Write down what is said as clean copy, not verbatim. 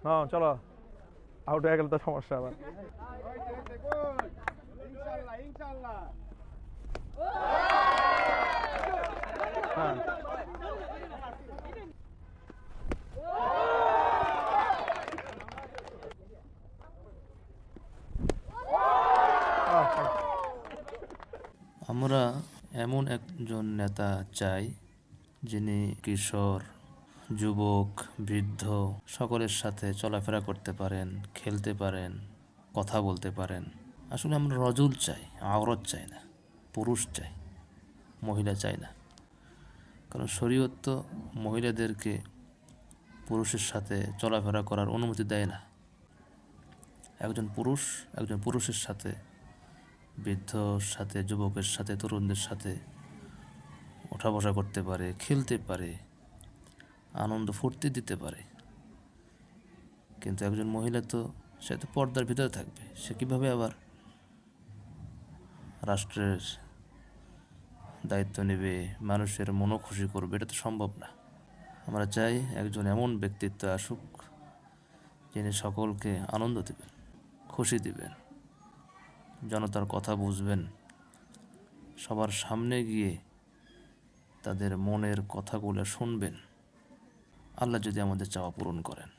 হ্যাঁ চলো, আউট হয়ে গেলে তো সমস্যা আবার। হ্যাঁ আমরা এমন একজন নেতা চাই যিনি কিশোর, যুবক, বৃদ্ধ সকলের সাথে চলাফেরা করতে পারেন, খেলতে পারেন, কথা বলতে পারেন। আসলে আমরা রজুল চাই, আওরত চাই না, পুরুষ চাই, মহিলা চাই না। কারণ শরীয়ত তো মহিলাদেরকে পুরুষের সাথে চলাফেরা করার অনুমতি দেয় না। একজন পুরুষের সাথে, বৃদ্ধর সাথে, যুবকের সাথে, তরুণদের সাথে ওঠা বসা করতে পারে, খেলতে পারে, আনন্দ ফুর্তি দিতে পারে। কিন্তু একজন মহিলা তো, সে তো পর্দার ভিতরে থাকবে। সে কীভাবে আবার রাষ্ট্রের দায়িত্ব নেবে, মানুষের মনও খুশি করবে? এটা তো সম্ভব না। আমরা চাই একজন এমন ব্যক্তিত্ব আসুক যিনি সকলকে আনন্দ দেবেন, খুশি দিবেন, জনতার কথা বুঝবেন, সবার সামনে গিয়ে তাদের মনের কথাগুলো শুনবেন। আল্লাহ যদি আমাদের চাওয়া পূরণ করেন।